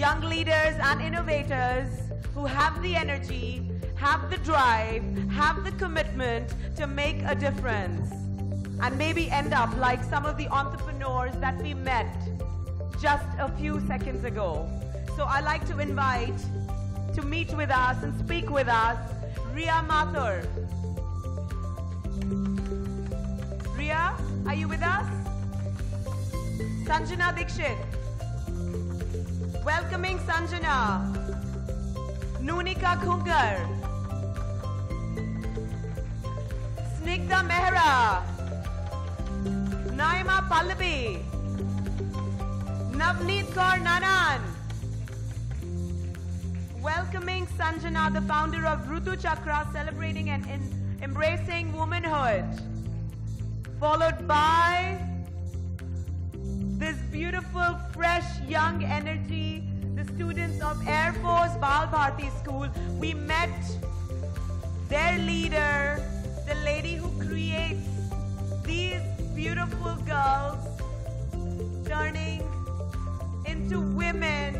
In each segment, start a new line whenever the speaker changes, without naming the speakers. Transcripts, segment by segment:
young leaders and innovators who have the energy, have the drive, have the commitment to make a difference and maybe end up like some of the entrepreneurs that we met just a few seconds ago. So I'd like to invite to meet with us and speak with us Riya Mathur. Riya, are you with us? Sanjana Dikshit. Welcoming Sanjana. Nunika Khungar. Snigdha Mehra. Naima Pallavi. Navneet Kaur Nanan. Welcoming Sanjana, the founder of Ritu Chakra, celebrating and embracing womanhood. Followed by this beautiful, fresh, young energy, the students of Air Force Bal Bharti School. We met their leader, the lady who creates these beautiful girls, turning into women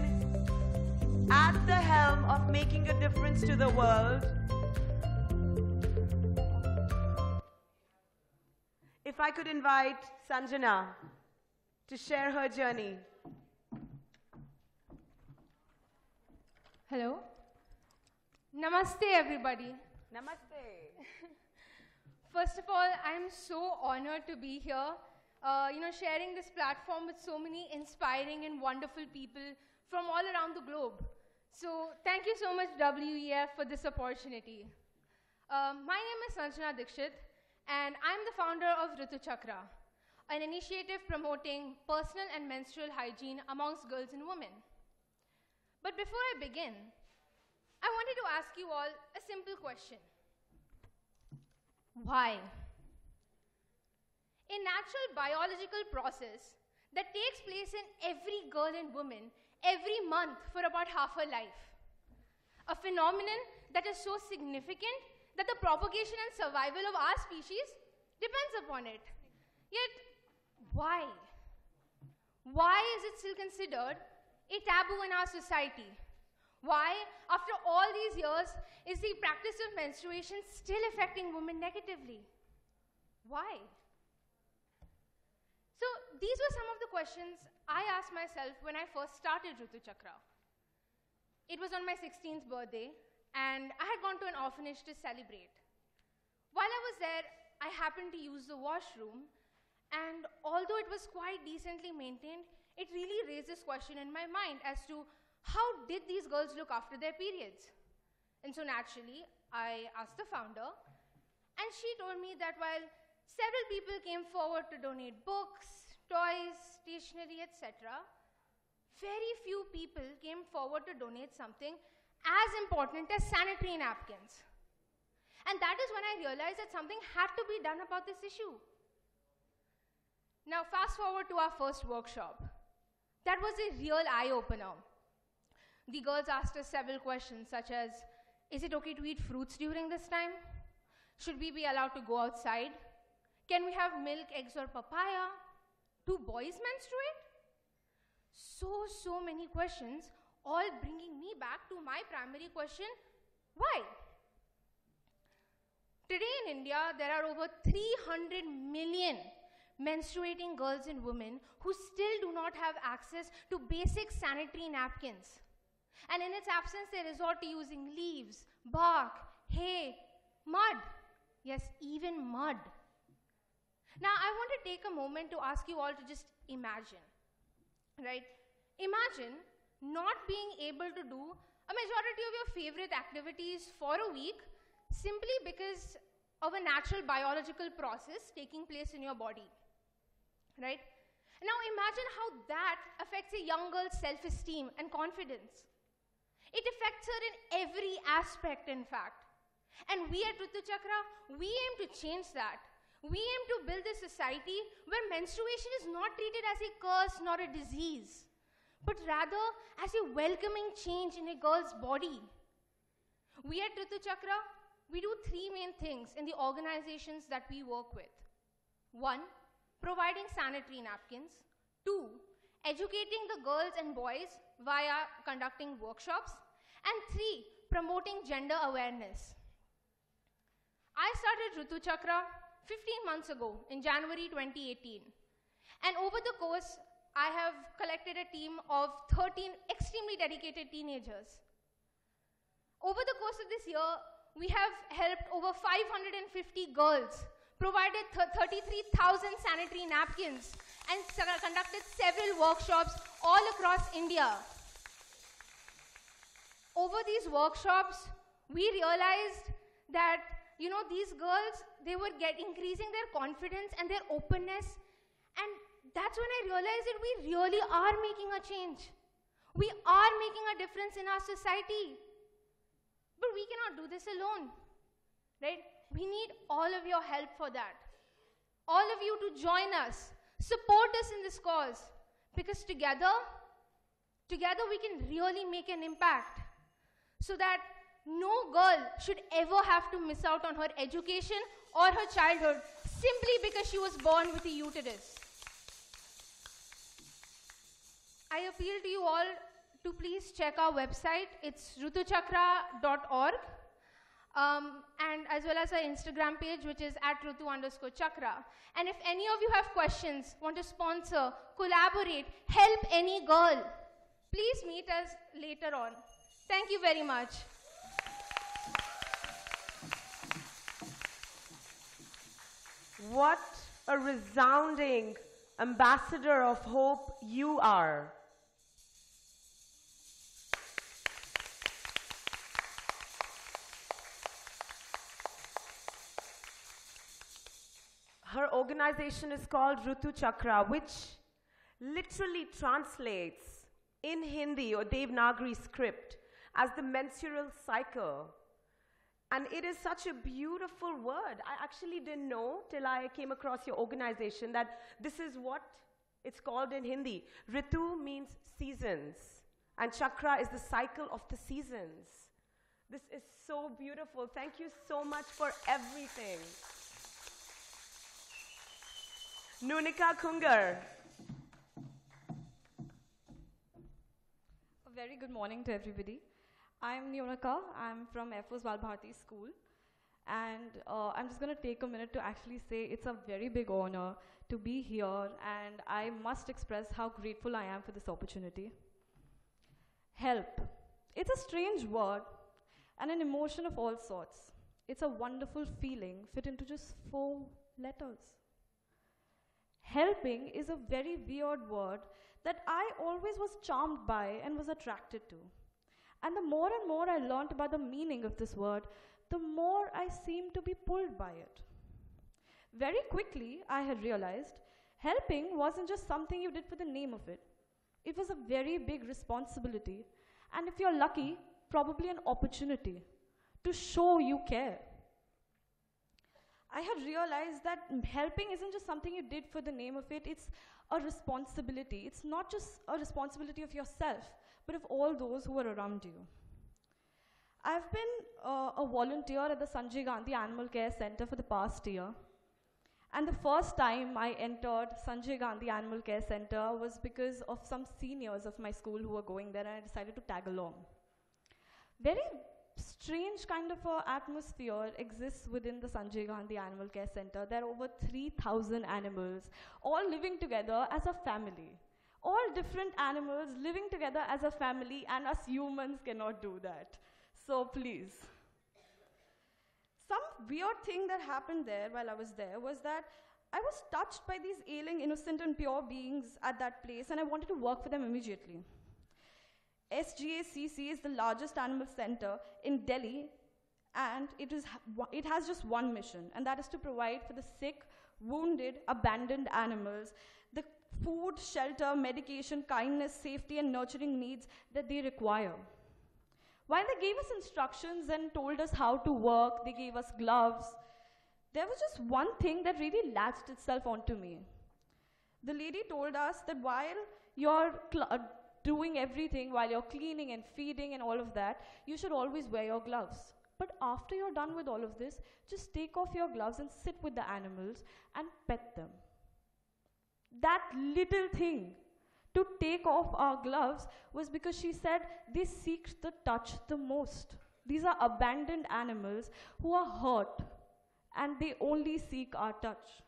at the helm of making a difference to the world. If I could invite Sanjana to share her journey.
Hello. Namaste, everybody.
Namaste.
First of all, I am so honored to be here, sharing this platform with so many inspiring and wonderful people from all around the globe. So thank you so much, WEF, for this opportunity. My name is Sanjana Dikshit, and I'm the founder of Ritu Chakra, an initiative promoting personal and menstrual hygiene amongst girls and women. But before I begin, I wanted to ask you all a simple question. Why? A natural biological process that takes place in every girl and woman every month for about half her life. A phenomenon that is so significant that the propagation and survival of our species depends upon it. Yet, why? Why is it still considered a taboo in our society? Why, after all these years, is the practice of menstruation still affecting women negatively? Why? So these were some of the questions I asked myself when I first started Ritu Chakra. It was on my 16th birthday, and I had gone to an orphanage to celebrate. While I was there, I happened to use the washroom, and although it was quite decently maintained, it really raised this question in my mind as to how did these girls look after their periods? And so naturally, I asked the founder, and she told me that while several people came forward to donate books, toys, stationery, etc., very few people came forward to donate something as important as sanitary napkins. And that is when I realized that something had to be done about this issue. Now, fast forward to our first workshop. That was a real eye-opener. The girls asked us several questions such as, is it okay to eat fruits during this time? Should we be allowed to go outside? Can we have milk, eggs, or papaya? Do boys menstruate? So many questions, all bringing me back to my primary question, why? Today in India, there are over 300 million menstruating girls and women who still do not have access to basic sanitary napkins. And in its absence, they resort to using leaves, bark, hay, mud. Yes, even mud. Now, I want to take a moment to ask you all to just imagine, right? Imagine not being able to do a majority of your favorite activities for a week simply because of a natural biological process taking place in your body, right? Now, imagine how that affects a young girl's self-esteem and confidence. It affects her in every aspect, in fact. And we at Ritu Chakra, we aim to change that. We aim to build a society where menstruation is not treated as a curse nor a disease, but rather as a welcoming change in a girl's body. We at Ritu Chakra, we do three main things in the organizations that we work with. One, providing sanitary napkins. Two, educating the girls and boys via conducting workshops, and 3, promoting gender awareness. I started Ritu Chakra 15 months ago in January 2018. And over the course, I have collected a team of 13 extremely dedicated teenagers. Over the course of this year, we have helped over 550 girls, provided 33,000 sanitary napkins, and conducted several workshops all across India. Over these workshops, we realized that, these girls, they were increasing their confidence and their openness, and that's when I realized that we really are making a change. We are making a difference in our society. But we cannot do this alone, right? We need all of your help for that. All of you to join us, support us in this cause, because together we can really make an impact, so that no girl should ever have to miss out on her education or her childhood simply because she was born with a uterus. I appeal to you all to please check our website. It's rutuchakra.org, and as well as our Instagram page, which is @rutu_chakra. And if any of you have questions, want to sponsor, collaborate, help any girl, please meet us later on. Thank you very much.
What a resounding ambassador of hope you are. Her organization is called Ritu Chakra, which literally translates in Hindi or Devanagari script as the menstrual cycle. And it is such a beautiful word. I actually didn't know till I came across your organization that this is what it's called in Hindi. Ritu means seasons, and Chakra is the cycle of the seasons. This is so beautiful. Thank you so much for everything. Nunika Kungar.
A very good morning to everybody. I'm Nunika. I'm from Air Force Balbharti School. And I'm just going to take a minute to actually say it's a very big honor to be here, and I must express how grateful I am for this opportunity. Help. It's a strange word and an emotion of all sorts. It's a wonderful feeling fit into just 4 letters. Helping is a very weird word that I always was charmed by and was attracted to. And the more and more I learned about the meaning of this word, the more I seemed to be pulled by it. Very quickly, I had realized helping wasn't just something you did for the name of it. It was a very big responsibility, and if you're lucky, probably an opportunity to show you care. I had realized that helping isn't just something you did for the name of it, it's a responsibility. It's not just a responsibility of yourself, but of all those who are around you. I've been a volunteer at the Sanjay Gandhi Animal Care Center for the past year. And the first time I entered Sanjay Gandhi Animal Care Center was because of some seniors of my school who were going there, and I decided to tag along. Very strange kind of atmosphere exists within the Sanjay Gandhi Animal Care Center. There are over 3,000 animals, all living together as a family. All different animals living together as a family, and us humans cannot do that. So please. Some weird thing that happened there while I was there was that I was touched by these ailing, innocent, and pure beings at that place, and I wanted to work for them immediately. SGACC is the largest animal center in Delhi, and it has just one mission, and that is to provide for the sick, wounded, abandoned animals the food, shelter, medication, kindness, safety, and nurturing needs that they require. While they gave us instructions and told us how to work, they gave us gloves, there was just one thing that really latched itself onto me. The lady told us that while you're doing everything, while you're cleaning and feeding and all of that, you should always wear your gloves. But after you're done with all of this, just take off your gloves and sit with the animals and pet them. That little thing to take off our gloves was because she said they seek the touch the most. These are abandoned animals who are hurt and they only seek our touch.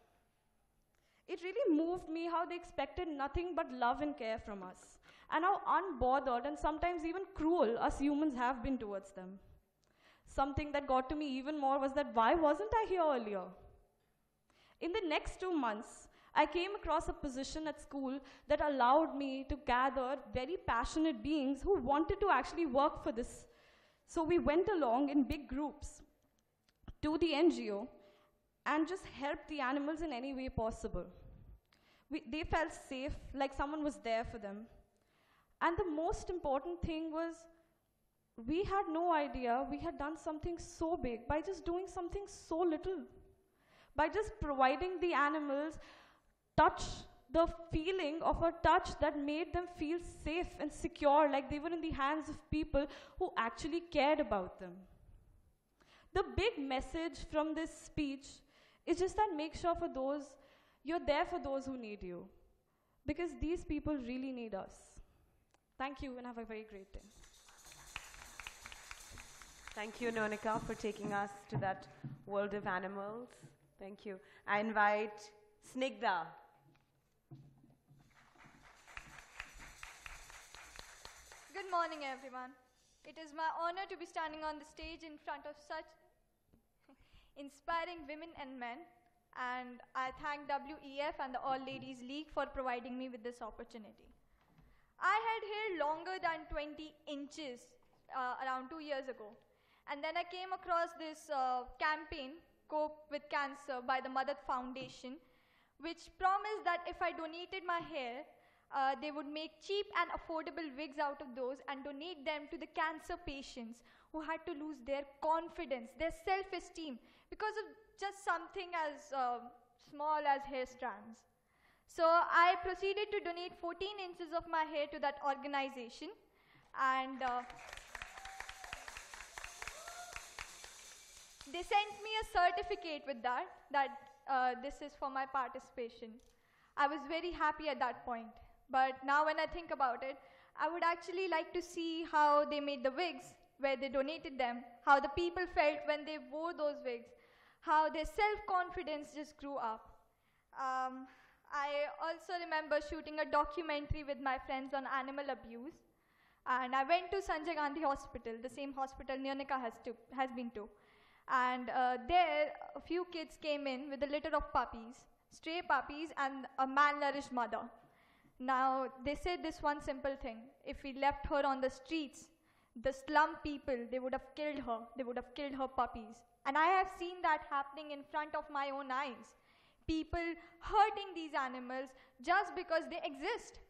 It really moved me how they expected nothing but love and care from us, and how unbothered and sometimes even cruel us humans have been towards them. Something that got to me even more was that why wasn't I here earlier? In the next 2 months, I came across a position at school that allowed me to gather very passionate beings who wanted to actually work for this. So we went along in big groups to the NGO and just helped the animals in any way possible. They felt safe, like someone was there for them. And the most important thing was, we had no idea we had done something so big by just doing something so little. By just providing the animals touch, the feeling of a touch that made them feel safe and secure, like they were in the hands of people who actually cared about them. The big message from this speech is just that make sure you're there for those who need you. Because these people really need us. Thank you and have a very great day.
Thank you, Nonika, for taking us to that world of animals. Thank you. I invite Snigdha.
Good morning, everyone. It is my honor to be standing on the stage in front of such inspiring women and men, and I thank WEF and the All Ladies League for providing me with this opportunity. I had hair longer than 20 inches around 2 years ago, and then I came across this campaign, Cope with Cancer, by the Madad Foundation, which promised that if I donated my hair, they would make cheap and affordable wigs out of those and donate them to the cancer patients who had to lose their confidence, their self-esteem, because of just something as small as hair strands. So I proceeded to donate 14 inches of my hair to that organization, and they sent me a certificate with that this is for my participation. I was very happy at that point. But now when I think about it, I would actually like to see how they made the wigs, where they donated them, how the people felt when they wore those wigs, how their self-confidence just grew up. I also remember shooting a documentary with my friends on animal abuse, and I went to Sanjay Gandhi Hospital, the same hospital Nyonika has been to. And there, a few kids came in with a litter of puppies, stray puppies, and a malnourished mother. Now, they said this one simple thing: if we left her on the streets, the slum people, they would have killed her. They would have killed her puppies. And I have seen that happening in front of my own eyes. People hurting these animals just because they exist.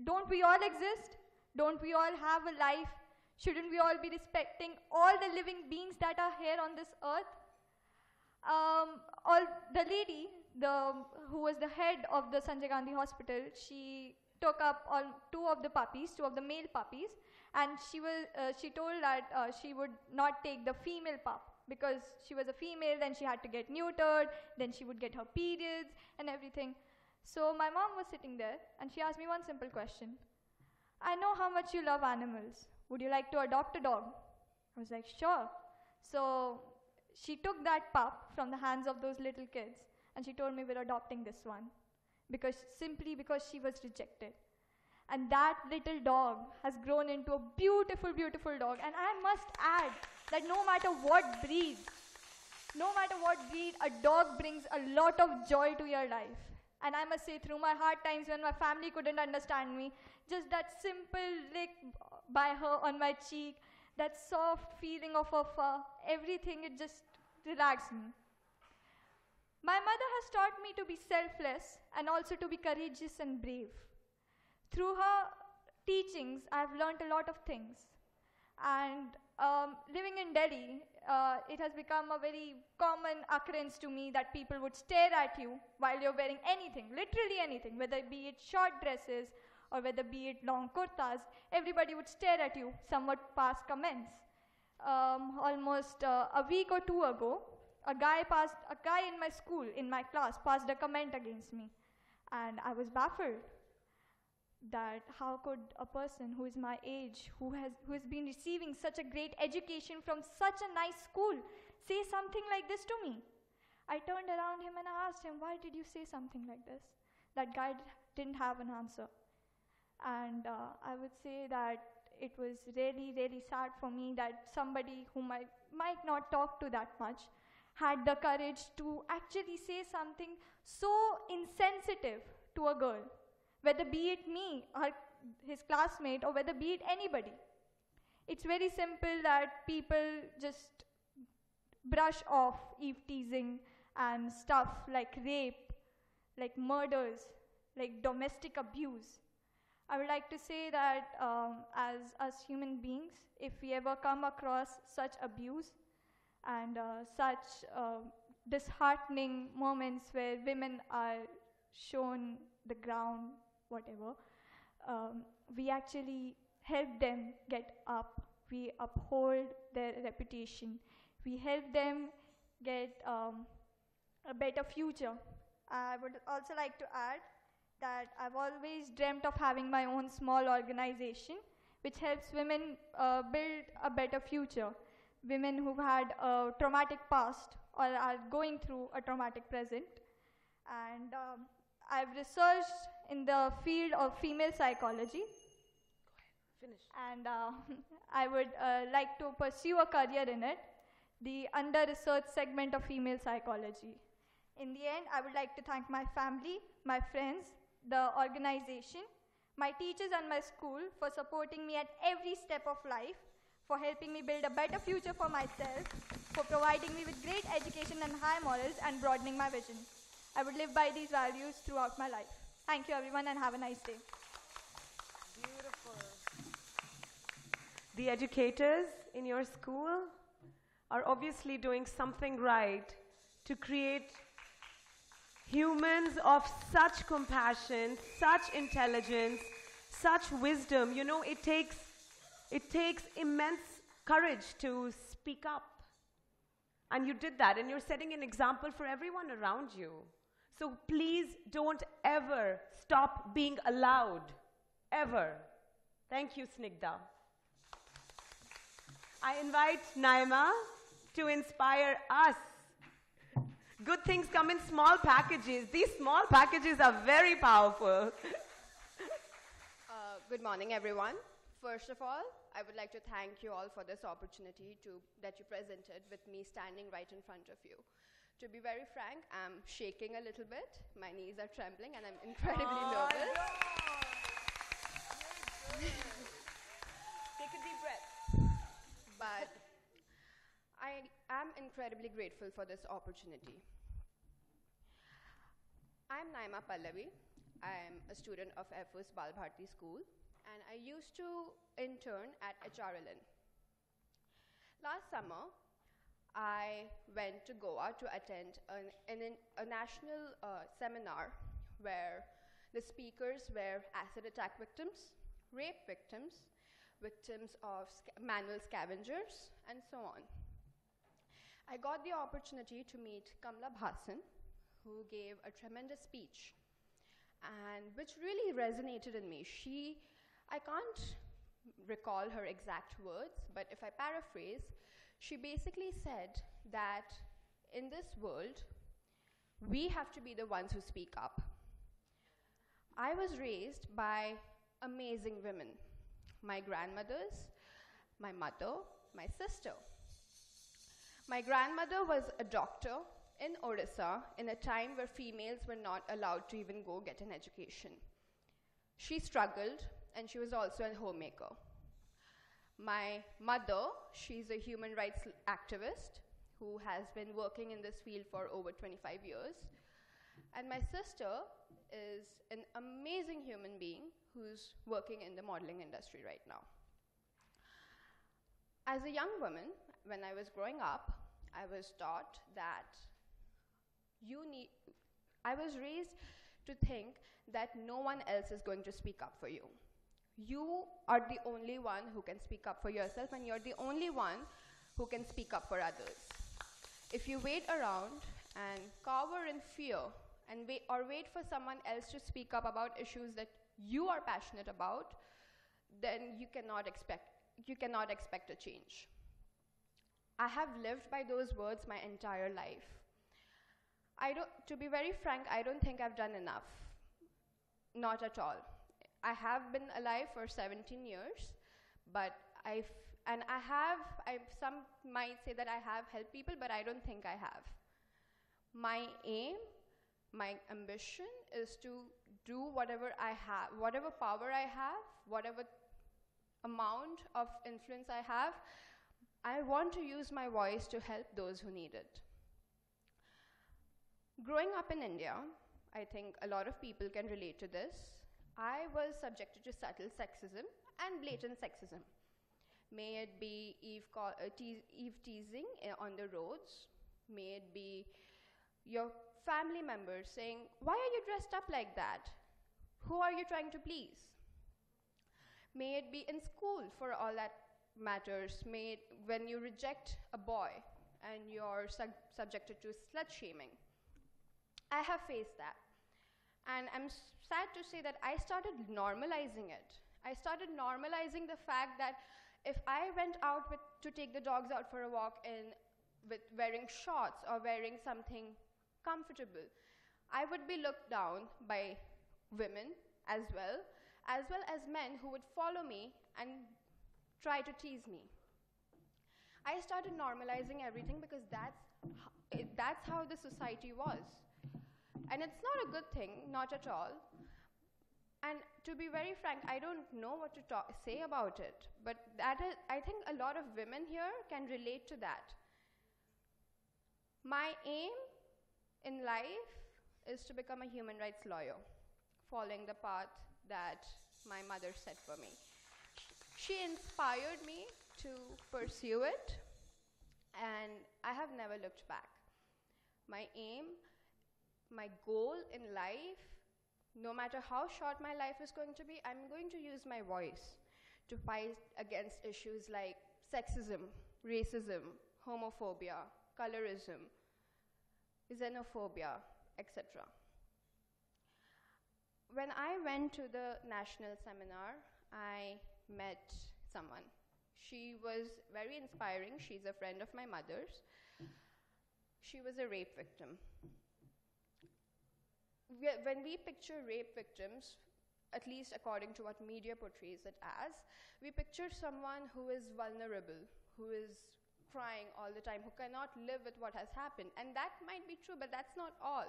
Don't we all exist? Don't we all have a life? Shouldn't we all be respecting all the living beings that are here on this earth? The lady, who was the head of the Sanjay Gandhi Hospital, she took up two of the male puppies, and she told that she would not take the female pup because she was a female, then she had to get neutered, then she would get her periods and everything. So my mom was sitting there, and she asked me one simple question. I know how much you love animals. Would you like to adopt a dog? I was like, sure. So she took that pup from the hands of those little kids, and she told me, we're adopting this one, simply because she was rejected. And that little dog has grown into a beautiful, beautiful dog. And I must add that no matter what breed, a dog brings a lot of joy to your life. And I must say, through my hard times when my family couldn't understand me, just that simple lick by her on my cheek, that soft feeling of her fur, everything, it just relaxed me. My mother has taught me to be selfless and also to be courageous and brave. Through her teachings, I've learned a lot of things. And living in Delhi, it has become a very common occurrence to me that people would stare at you while you're wearing anything, literally anything, whether it be it short dresses or whether be it long kurtas. Everybody would stare at you, somewhat pass comments. Almost a week or two ago, a guy in my school, in my class, passed a comment against me, and I was baffled. that how could a person who is my age, who has been receiving such a great education from such a nice school, say something like this to me. I turned around him and I asked him, why did you say something like this? That guy didn't have an answer. And I would say that it was really, really sad for me that somebody whom I might not talk to that much had the courage to actually say something so insensitive to a girl, whether be it me or his classmate or whether be it anybody. It's very simple that people just brush off eve teasing and stuff like rape, like murders, like domestic abuse. I would like to say that as human beings, if we ever come across such abuse and such disheartening moments where women are shown the ground, whatever, we actually help them get up. We uphold their reputation. We help them get a better future. I would also like to add that I've always dreamt of having my own small organization which helps women build a better future. Women who've had a traumatic past or are going through a traumatic present. And I've researched in the field of female psychology.
Finish.
And I would like to pursue a career in it, the under-researched segment of female psychology. In the end, I would like to thank my family, my friends, the organization, my teachers and my school for supporting me at every step of life, for helping me build a better future for myself, for providing me with great education and high morals and broadening my vision. I would live by these values throughout my life. Thank you everyone and have a nice day.
Beautiful. The educators in your school are obviously doing something right to create humans of such compassion, such intelligence, such wisdom. You know, it takes immense courage to speak up. And you did that, and you're setting an example for everyone around you. So please don't ever stop being allowed, ever. Thank you, Snigdha. I invite Naima to inspire us. Good things come in small packages. These small packages are very powerful.
Good morning, everyone. First of all, I would like to thank you all for this opportunity that you presented with me standing right in front of you. To be very frank, I'm shaking a little bit. My knees are trembling and I'm incredibly nervous.
Take a deep breath.
But I am incredibly grateful for this opportunity. I'm Naima Pallavi. I'm a student of FOS Balbharti School, and I used to intern at HRLN. Last summer, I went to Goa to attend a national seminar where the speakers were acid attack victims, rape victims, victims of manual scavengers, and so on. I got the opportunity to meet Kamla Bhasan, who gave a tremendous speech, and which really resonated in me. I can't recall her exact words, but if I paraphrase, she basically said that in this world, we have to be the ones who speak up. I was raised by amazing women, my grandmothers, my mother, my sister. My grandmother was a doctor in Odisha in a time where females were not allowed to even go get an education. She struggled, and she was also a homemaker. My mother, she's a human rights activist who has been working in this field for over 25 years. And my sister is an amazing human being who's working in the modeling industry right now. As a young woman, when I was growing up, I was taught that I was raised to think that no one else is going to speak up for you. You are the only one who can speak up for yourself, and you're the only one who can speak up for others. If you wait around and cower in fear and wait for someone else to speak up about issues that you are passionate about, then you cannot expect a change. I have lived by those words my entire life. To be very frank, I don't think I've done enough. Not at all. I have been alive for 17 years, but some might say that I have helped people, but I don't think I have. My aim, my ambition is to do whatever I have, whatever power I have, whatever amount of influence I have, I want to use my voice to help those who need it. Growing up in India, I think a lot of people can relate to this. I was subjected to subtle sexism and blatant sexism. May it be eve teasing on the roads, may it be your family members saying, "Why are you dressed up like that? Who are you trying to please?" May it be in school, for all that matters, when you reject a boy and you're subjected to slut shaming. I have faced that. And I'm sad to say that I started normalizing it. I started normalizing the fact that if I went out to take the dogs out for a walk with wearing shorts or wearing something comfortable, I would be looked down by women as well as men who would follow me and try to tease me. I started normalizing everything because that's how the society was. And it's not a good thing, not at all. And to be very frank, I don't know what to say about it, but I think a lot of women here can relate to that. My aim in life is to become a human rights lawyer, following the path that my mother set for me. She inspired me to pursue it, and I have never looked back. My aim, my goal in life, no matter how short my life is going to be, I'm going to use my voice to fight against issues like sexism, racism, homophobia, colorism, xenophobia, etc. When I went to the national seminar, I met someone. She was very inspiring. She's a friend of my mother's. She was a rape victim. When we picture rape victims, at least according to what media portrays it as, we picture someone who is vulnerable, who is crying all the time, who cannot live with what has happened. And that might be true, but that's not all.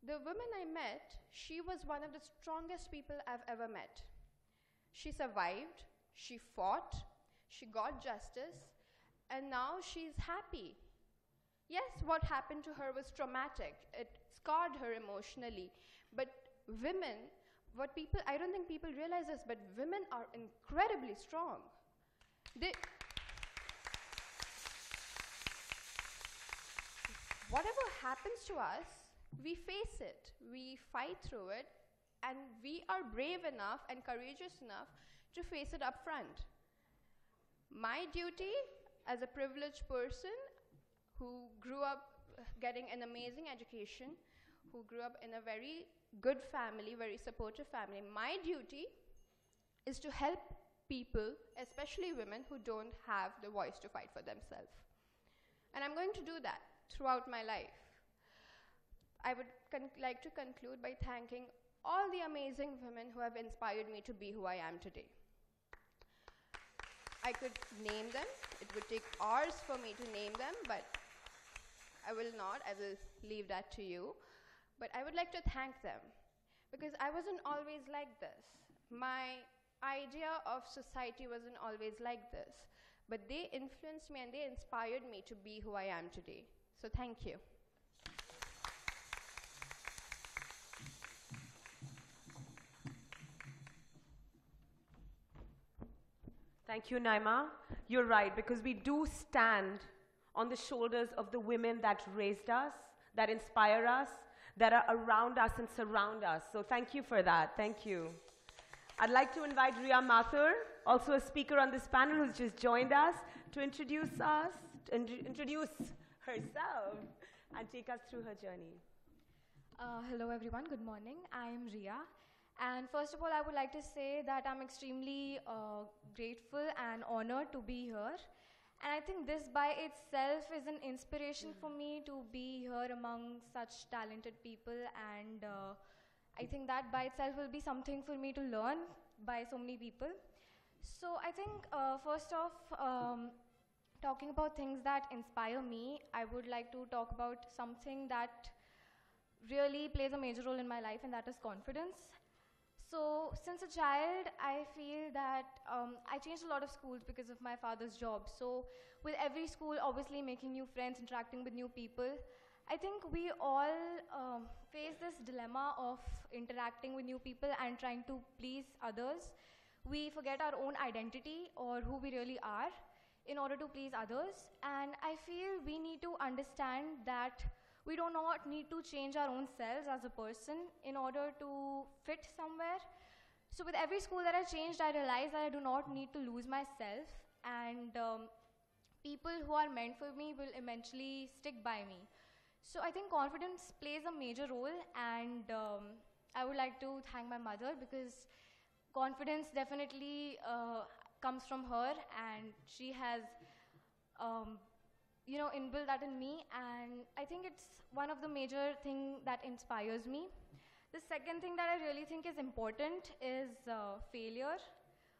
The woman I met, she was one of the strongest people I've ever met. She survived, she fought, she got justice, and now she's happy. Yes, what happened to her was traumatic. It scarred her emotionally. But women, I don't think people realize this, but women are incredibly strong. Whatever happens to us, we face it, we fight through it, and we are brave enough and courageous enough to face it up front. My duty as a privileged person who grew up getting an amazing education, who grew up in a very good family, very supportive family, my duty is to help people, especially women who don't have the voice to fight for themselves. And I'm going to do that throughout my life. I would like to conclude by thanking all the amazing women who have inspired me to be who I am today. I could name them. It would take hours for me to name them, but I will not. I will leave that to you. But I would like to thank them because I wasn't always like this. My idea of society wasn't always like this. But they influenced me and they inspired me to be who I am today. So thank you.
Thank you, Naima. You're right, because we do stand on the shoulders of the women that raised us, that inspire us, that are around us and surround us. So thank you for that. Thank you. I'd like to invite Ria Mathur, also a speaker on this panel who's just joined us, to introduce herself and take us through her journey.
Hello everyone, good morning. I am Ria
And first of all, I would like to say that I'm extremely grateful and honored to be here. And I think this by itself is an inspiration for me to be here among such talented people. And I think that by itself will be something for me to learn by so many people. So I think first off, talking about things that inspire me, I would like to talk about something that really plays a major role in my life, and that is confidence. So since a child, I feel that I changed a lot of schools because of my father's job. So with every school, obviously making new friends, interacting with new people, I think we all face this dilemma of interacting with new people and trying to please others. We forget our own identity or who we really are in order to please others. And I feel we need to understand that we do not need to change our own selves as a person in order to fit somewhere. So with every school that I changed, I realized that I do not need to lose myself, and people who are meant for me will eventually stick by me. So I think confidence plays a major role, and I would like to thank my mother, because confidence definitely comes from her, and she has inbuilt that in me, and I think it's one of the major thing that inspires me. The second thing that I really think is important is failure.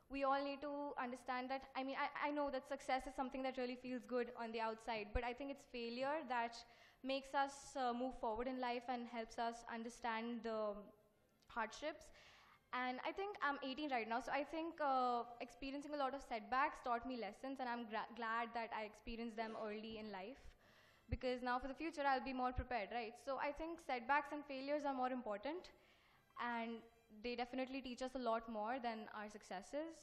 We all need to understand that, I know that success is something that really feels good on the outside, but I think it's failure that makes us move forward in life and helps us understand the hardships. And I think I'm 18 right now, so I think experiencing a lot of setbacks taught me lessons, and I'm glad that I experienced them early in life, because now for the future I'll be more prepared, right? So I think setbacks and failures are more important, and they definitely teach us a lot more than our successes.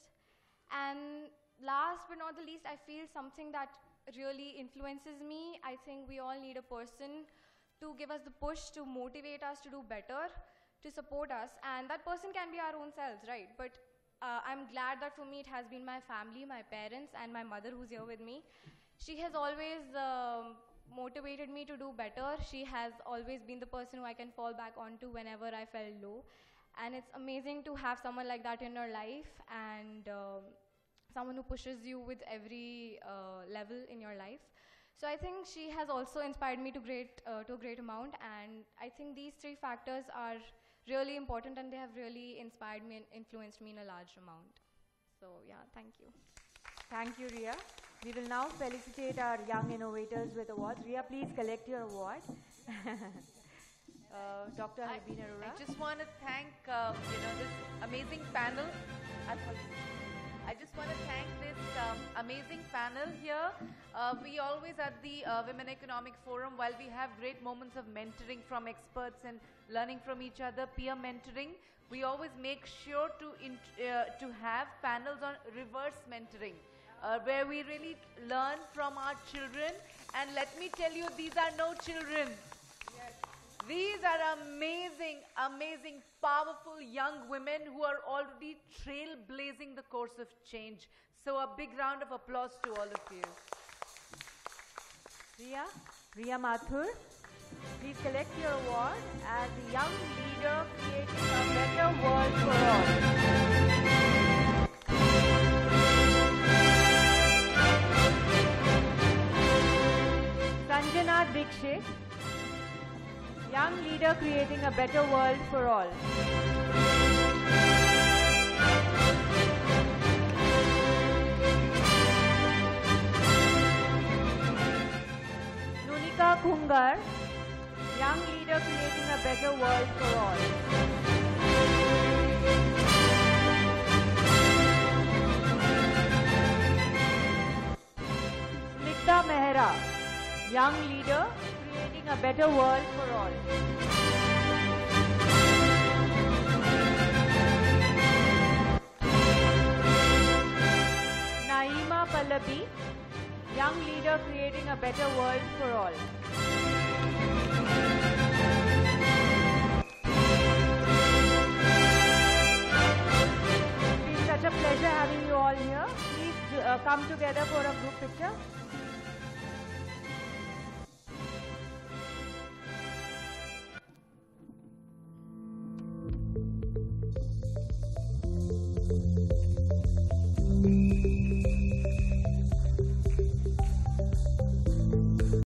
And last but not the least, I feel something that really influences me. I think we all need a person to give us the push, to motivate us to do better, to support us, and that person can be our own selves, right? But I'm glad that for me it has been my family, my parents, and my mother who's here with me. She has always motivated me to do better. She has always been the person who I can fall back onto whenever I felt low. And it's amazing to have someone like that in your life, and someone who pushes you with every level in your life. So I think she has also inspired me to a great amount, and I think these three factors are really important, and they have really inspired me and influenced me in a large amount. So yeah, thank you.
Thank you, Ria. We will now felicitate our young innovators with awards. Ria, please collect your award. Dr. Harbin Arora.
I just want to thank this amazing panel. I just want to thank this amazing panel here. We always at the Women Economic Forum, while we have great moments of mentoring from experts and learning from each other, peer mentoring, we always make sure to have panels on reverse mentoring, where we really learn from our children. And let me tell you, these are no children. These are amazing, amazing, powerful young women who are already trailblazing the course of change. So a big round of applause to all of you.
Ria Mathur, please collect your award as the young leader creating a better world for all. Sanjana Dikshit, young leader creating a better world for all. Nunika Khungar, young leader creating a better world for all. Snigdha Mehra, young leader creating a better world for all. Naima Pallavi, young leader creating a better world for all. It's been such a pleasure having you all here. Please come together for a group picture.